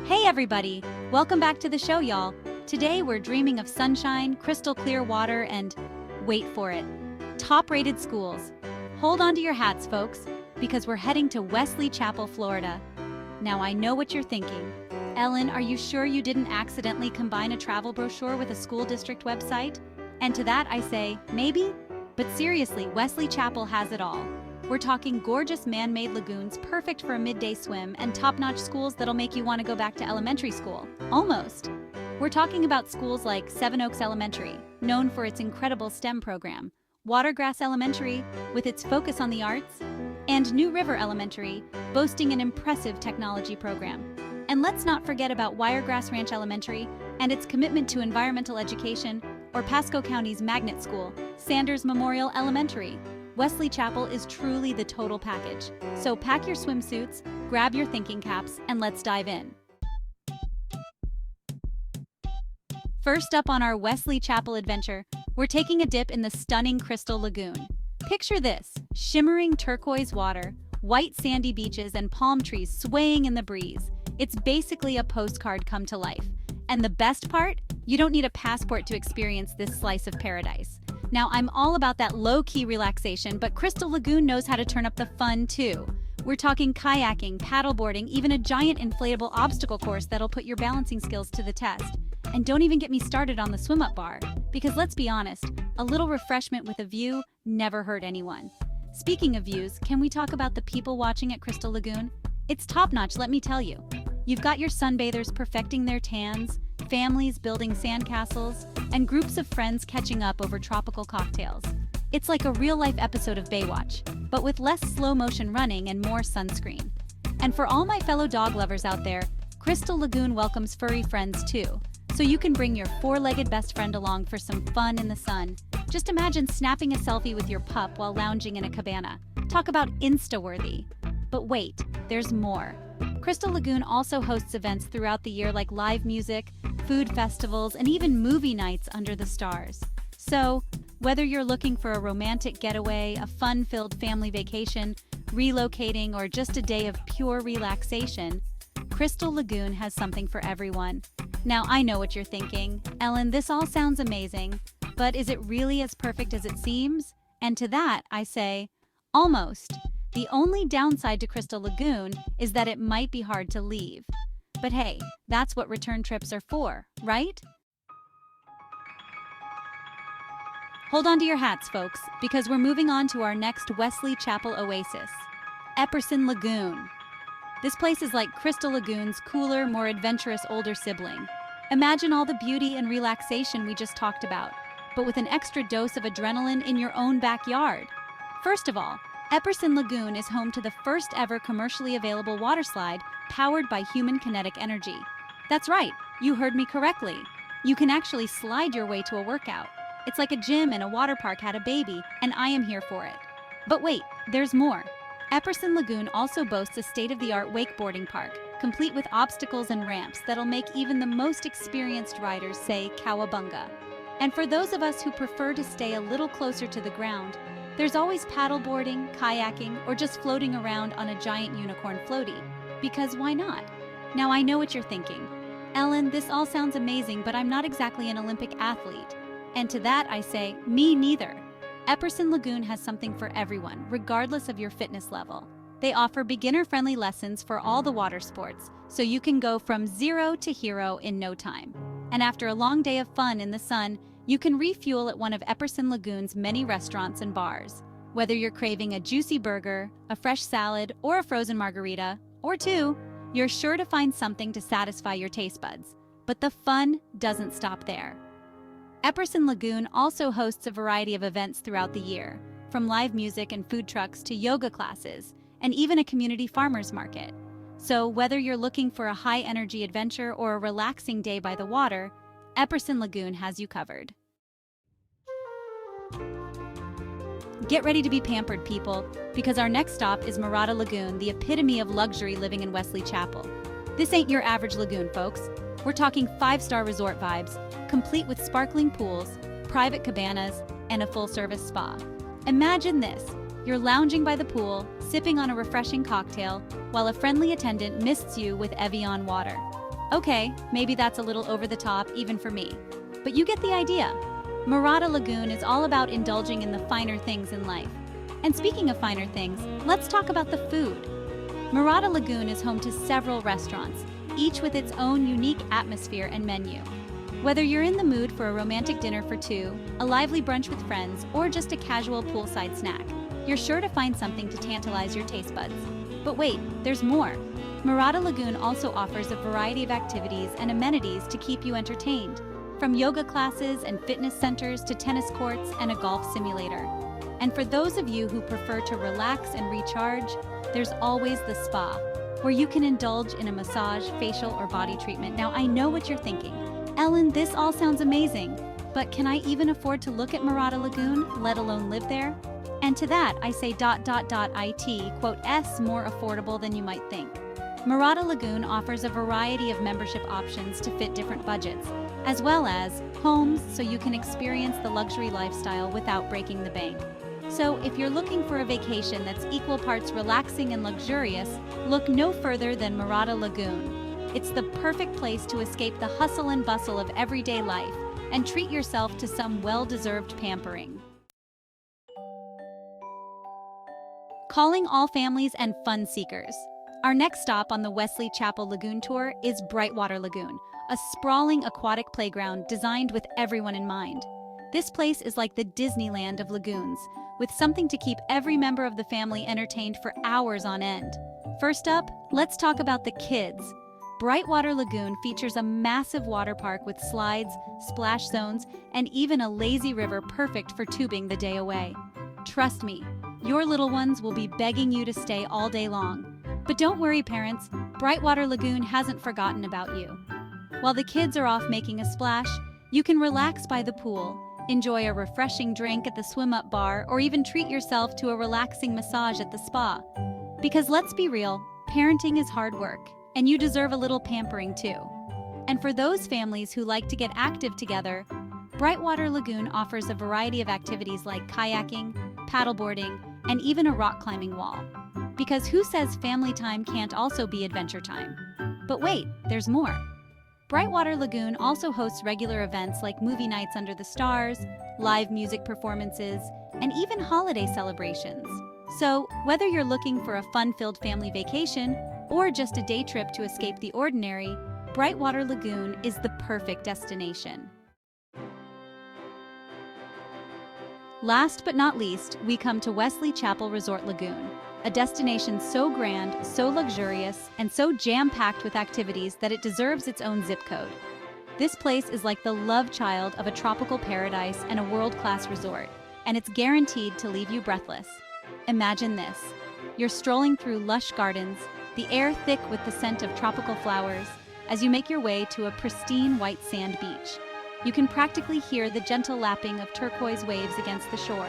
Hey everybody! Welcome back to the show, y'all. Today we're dreaming of sunshine, crystal clear water, and wait for it, top-rated schools. Hold on to your hats, folks, because we're heading to Wesley Chapel, Florida. Now I know what you're thinking. Ellen, are you sure you didn't accidentally combine a travel brochure with a school district website? And to that I say, maybe? But seriously, Wesley Chapel has it all. We're talking gorgeous man-made lagoons perfect for a midday swim and top-notch schools that'll make you want to go back to elementary school. Almost. We're talking about schools like Seven Oaks Elementary, known for its incredible STEM program, Watergrass Elementary, with its focus on the arts, and New River Elementary, boasting an impressive technology program. And let's not forget about Wiregrass Ranch Elementary and its commitment to environmental education, or Pasco County's magnet school, Sanders Memorial Elementary. Wesley Chapel is truly the total package. So pack your swimsuits, grab your thinking caps, and let's dive in. First up on our Wesley Chapel adventure, we're taking a dip in the stunning Crystal Lagoon. Picture this: shimmering turquoise water, white sandy beaches, and palm trees swaying in the breeze. It's basically a postcard come to life. And the best part? You don't need a passport to experience this slice of paradise. Now, I'm all about that low-key relaxation, but Crystal Lagoon knows how to turn up the fun, too. We're talking kayaking, paddleboarding, even a giant inflatable obstacle course that'll put your balancing skills to the test. And don't even get me started on the swim-up bar, because let's be honest, a little refreshment with a view never hurt anyone. Speaking of views, can we talk about the people watching at Crystal Lagoon? It's top-notch, let me tell you. You've got your sunbathers perfecting their tans, families building sandcastles, and groups of friends catching up over tropical cocktails. It's like a real-life episode of Baywatch, but with less slow-motion running and more sunscreen. And for all my fellow dog lovers out there, Crystal Lagoon welcomes furry friends too, so you can bring your four-legged best friend along for some fun in the sun. Just imagine snapping a selfie with your pup while lounging in a cabana. Talk about Insta-worthy. But wait, there's more. Crystal Lagoon also hosts events throughout the year like live music, food festivals, and even movie nights under the stars. So, whether you're looking for a romantic getaway, a fun-filled family vacation, relocating, or just a day of pure relaxation, Crystal Lagoon has something for everyone. Now, I know what you're thinking. Ellen, this all sounds amazing, but is it really as perfect as it seems? And to that, I say, almost. The only downside to Crystal Lagoon is that it might be hard to leave. But hey, that's what return trips are for, right? Hold on to your hats, folks, because we're moving on to our next Wesley Chapel oasis, Epperson Lagoon. This place is like Crystal Lagoon's cooler, more adventurous older sibling. Imagine all the beauty and relaxation we just talked about, but with an extra dose of adrenaline in your own backyard. First of all, Epperson Lagoon is home to the first ever commercially available waterslide powered by human kinetic energy. That's right, you heard me correctly. You can actually slide your way to a workout. It's like a gym and a water park had a baby, and I am here for it. But wait, there's more. Epperson Lagoon also boasts a state-of-the-art wakeboarding park, complete with obstacles and ramps that'll make even the most experienced riders say cowabunga. And for those of us who prefer to stay a little closer to the ground, there's always paddleboarding, kayaking, or just floating around on a giant unicorn floaty. Because why not? Now I know what you're thinking. Ellen, this all sounds amazing, but I'm not exactly an Olympic athlete. And to that I say, me neither. Epperson Lagoon has something for everyone, regardless of your fitness level. They offer beginner-friendly lessons for all the water sports, so you can go from zero to hero in no time. And after a long day of fun in the sun, you can refuel at one of Epperson Lagoon's many restaurants and bars. Whether you're craving a juicy burger, a fresh salad, or a frozen margarita, or two, you're sure to find something to satisfy your taste buds. But the fun doesn't stop there. Epperson Lagoon also hosts a variety of events throughout the year, from live music and food trucks to yoga classes, and even a community farmers market. So whether you're looking for a high-energy adventure or a relaxing day by the water, Epperson Lagoon has you covered. Get ready to be pampered, people, because our next stop is Mirada Lagoon, the epitome of luxury living in Wesley Chapel. This ain't your average lagoon, folks. We're talking 5-star resort vibes, complete with sparkling pools, private cabanas, and a full-service spa. Imagine this. You're lounging by the pool, sipping on a refreshing cocktail, while a friendly attendant mists you with Evian water. Okay, maybe that's a little over the top even for me. But you get the idea. Murata Lagoon is all about indulging in the finer things in life. And speaking of finer things, let's talk about the food. Murata Lagoon is home to several restaurants, each with its own unique atmosphere and menu. Whether you're in the mood for a romantic dinner for two, a lively brunch with friends, or just a casual poolside snack, you're sure to find something to tantalize your taste buds. But wait, there's more. Murata Lagoon also offers a variety of activities and amenities to keep you entertained, from yoga classes and fitness centers to tennis courts and a golf simulator. And for those of you who prefer to relax and recharge, there's always the spa, where you can indulge in a massage, facial, or body treatment. Now, I know what you're thinking. Ellen, this all sounds amazing, but can I even afford to look at Murata Lagoon, let alone live there? And to that, I say ... s more affordable than you might think. Murata Lagoon offers a variety of membership options to fit different budgets, as well as homes so you can experience the luxury lifestyle without breaking the bank. So if you're looking for a vacation that's equal parts relaxing and luxurious, look no further than Murata Lagoon. It's the perfect place to escape the hustle and bustle of everyday life and treat yourself to some well-deserved pampering. Calling all families and fun seekers. Our next stop on the Wesley Chapel Lagoon Tour is Brightwater Lagoon, a sprawling aquatic playground designed with everyone in mind. This place is like the Disneyland of lagoons, with something to keep every member of the family entertained for hours on end. First up, let's talk about the kids. Brightwater Lagoon features a massive water park with slides, splash zones, and even a lazy river perfect for tubing the day away. Trust me, your little ones will be begging you to stay all day long. But don't worry, parents, Brightwater Lagoon hasn't forgotten about you. While the kids are off making a splash, you can relax by the pool, enjoy a refreshing drink at the swim-up bar, or even treat yourself to a relaxing massage at the spa. Because let's be real, parenting is hard work, and you deserve a little pampering too. And for those families who like to get active together, Brightwater Lagoon offers a variety of activities like kayaking, paddleboarding, and even a rock climbing wall. Because who says family time can't also be adventure time? But wait, there's more. Brightwater Lagoon also hosts regular events like movie nights under the stars, live music performances, and even holiday celebrations. So, whether you're looking for a fun-filled family vacation or just a day trip to escape the ordinary, Brightwater Lagoon is the perfect destination. Last but not least, we come to Wesley Chapel Resort Lagoon, a destination so grand, so luxurious, and so jam-packed with activities that it deserves its own zip code. This place is like the love child of a tropical paradise and a world-class resort, and it's guaranteed to leave you breathless. Imagine this. You're strolling through lush gardens, the air thick with the scent of tropical flowers, as you make your way to a pristine white sand beach. You can practically hear the gentle lapping of turquoise waves against the shore.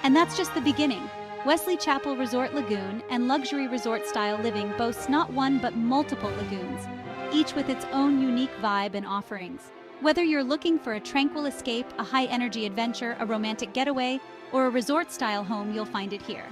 And that's just the beginning. Wesley Chapel Resort Lagoon and luxury resort-style living boasts not one but multiple lagoons, each with its own unique vibe and offerings. Whether you're looking for a tranquil escape, a high-energy adventure, a romantic getaway, or a resort-style home, you'll find it here.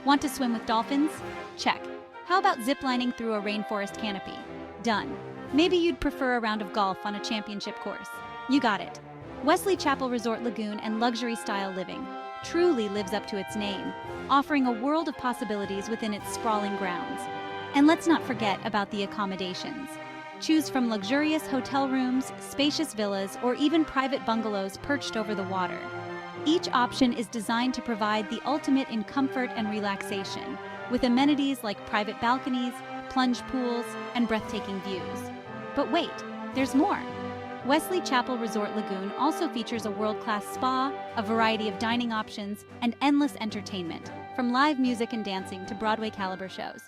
Want to swim with dolphins? Check. How about ziplining through a rainforest canopy? Done. Maybe you'd prefer a round of golf on a championship course. You got it. Wesley Chapel Resort Lagoon and luxury-style living truly lives up to its name, offering a world of possibilities within its sprawling grounds. And let's not forget about the accommodations. Choose from luxurious hotel rooms, spacious villas, or even private bungalows perched over the water. Each option is designed to provide the ultimate in comfort and relaxation, with amenities like private balconies, plunge pools, and breathtaking views. But wait, there's more. Wesley Chapel Resort Lagoon also features a world-class spa, a variety of dining options, and endless entertainment, from live music and dancing to Broadway-caliber shows.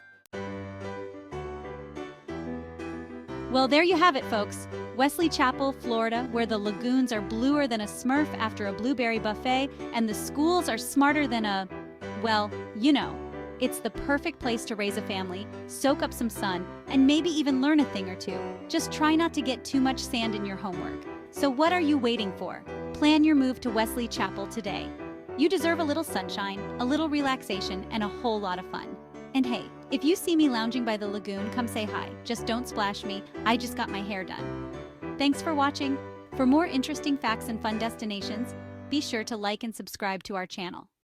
Well, there you have it, folks. Wesley Chapel, Florida, where the lagoons are bluer than a Smurf after a blueberry buffet, and the schools are smarter than a, well, you know. It's the perfect place to raise a family, soak up some sun, and maybe even learn a thing or two. Just try not to get too much sand in your homework. So what are you waiting for? Plan your move to Wesley Chapel today. You deserve a little sunshine, a little relaxation, and a whole lot of fun. And hey, If you see me lounging by the lagoon, come say hi. Just don't splash me, I just got my hair done. Thanks for watching. For more interesting facts and fun destinations, be sure to like and subscribe to our channel.